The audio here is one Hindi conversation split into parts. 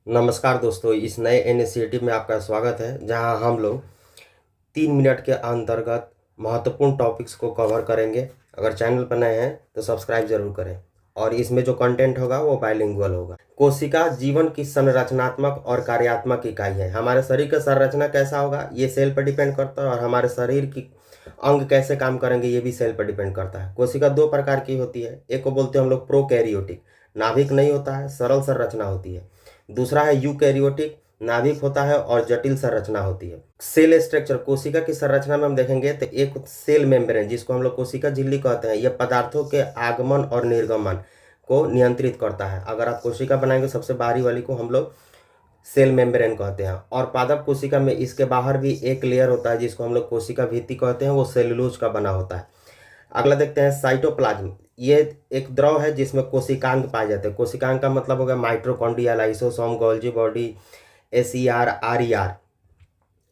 नमस्कार दोस्तों, इस नए इनिशिएटिव में आपका स्वागत है जहां हम लोग 3 मिनट के अंतर्गत महत्वपूर्ण टॉपिक्स को कवर करेंगे। अगर चैनल पर नए हैं तो सब्सक्राइब जरूर करें और इसमें जो कंटेंट होगा वो बाइलिंगुअल होगा। कोशिका जीवन की संरचनात्मक और कार्यात्मक इकाई है। हमारे शरीर का संरचना कैसा होगा ये सेल पर डिपेंड करता है, और हमारे शरीर की अंग कैसे काम करेंगे ये भी सेल पर डिपेंड करता है। कोशिका दो प्रकार की होती है, एक को बोलते हैं हम लोग प्रोकैरियोटिक, नाभिक नहीं होता है, सरल संरचना होती है। दूसरा है यूकैरियोटिक, नाभिक होता है और जटिल संरचना होती है। सेल स्ट्रक्चर, कोशिका की संरचना में हम देखेंगे तो एक सेल मेम्ब्रेन जिसको हम लोग कोशिका झिल्ली कहते हैं, यह पदार्थों के आगमन और निर्गमन को नियंत्रित करता है। अगर आप कोशिका बनाएंगे सबसे बाहरी वाली को हम लोग सेल मेम्ब्रेन कहते हैं। और पादप कोशिका में इसके बाहर भी एक लेयर होता है जिसको हम लोग कोशिका भित्ति कहते हैं, वो सेलुलोज का बना होता है। अगला देखते हैं साइटोप्लाज्म। ये एक द्रव है जिसमें कोशिकांग पाए जाते हैं। कोशिकांग का मतलब होगा mitochondria, lysosome, Golgi body, ACR, RER.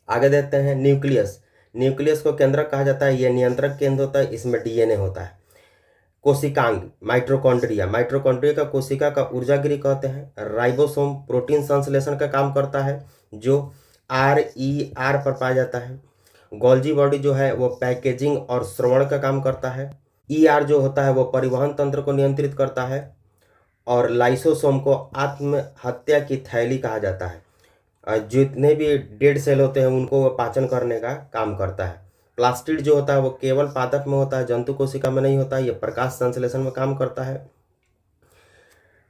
आगे देखते हैं न्यूक्लियस। न्यूक्लियस को केंद्रक कहा जाता है, यह नियंत्रक केंद्र होता है, इसमें डीएनए होता है। कोशिकांग माइटोकॉन्ड्रिया, माइटोकॉन्ड्रिया का कोशिका का ऊर्जा गृह कहते हैं। राइबोसोम प्रोटीन संश्लेषण का काम करता है जो आरईआर पर पाया जाता है। गोल्जी बॉडी जो है वो पैकेजिंग और श्रवण का काम करता है। ईआर जो होता है वो परिवहन तंत्र को नियंत्रित करता है। और लाइसोसोम को आत्महत्या की थैली कहा जाता है। जितने भी डेड सेल होते हैं उनको वो पाचन करने का काम करता है। प्लास्टिड जो होता है वो केवल पादप में होता है, जंतु कोशिका में नहीं होता है। ये प्रकाश संश्लेषण में काम करता है।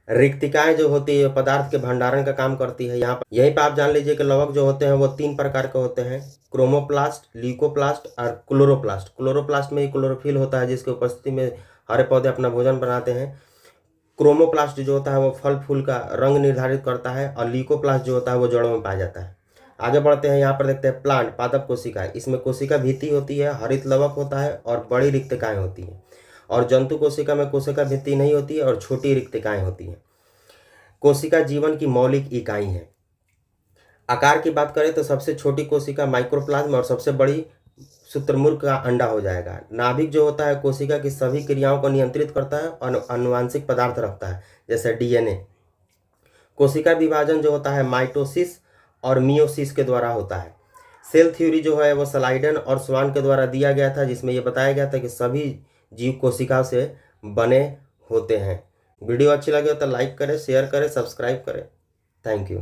रिक्तिकाएं जो होती है पदार्थ के भंडारण का काम करती है। यहाँ पर यहीं पर आप जान लीजिए कि लवक जो होते हैं वो 3 प्रकार के होते हैं, क्रोमोप्लास्ट, ल्यूकोप्लास्ट और क्लोरोप्लास्ट। क्लोरोप्लास्ट में ही क्लोरोफिल होता है जिसकी उपस्थिति में हरे पौधे अपना भोजन बनाते हैं। क्रोमोप्लास्ट जो होता है वो फल फूल का रंग निर्धारित करता है। और ल्यूकोप्लास्ट जो होता है वो जड़ों में पाया जाता है। आगे बढ़ते हैं, यहाँ पर देखते हैं प्लांट, पादप कोशिका। इसमें कोशिका भित्ति होती है, हरित लवक होता है और बड़ी रिक्तिकाएं होती हैं। और जंतु कोशिका में कोशिका भित्ति नहीं होती है और छोटी रिक्तिकाएं होती हैं। कोशिका जीवन की मौलिक इकाई है। आकार की बात करें तो सबसे छोटी कोशिका माइक्रोप्लाज्म और सबसे बड़ी शुतुरमुर्ग का अंडा हो जाएगा। नाभिक जो होता है कोशिका की सभी क्रियाओं को नियंत्रित करता है और आनुवांशिक पदार्थ रखता है जैसे डीएनए। कोशिका विभाजन जो होता है माइटोसिस और मियोसिस के द्वारा होता है। सेल थ्योरी जो है वो स्लाइडन और स्वान के द्वारा दिया गया था, जिसमें यह बताया गया था कि सभी जीव कोशिकाओं से बने होते हैं। वीडियो अच्छी लगे तो लाइक करें, शेयर करें, सब्सक्राइब करें। Thank you.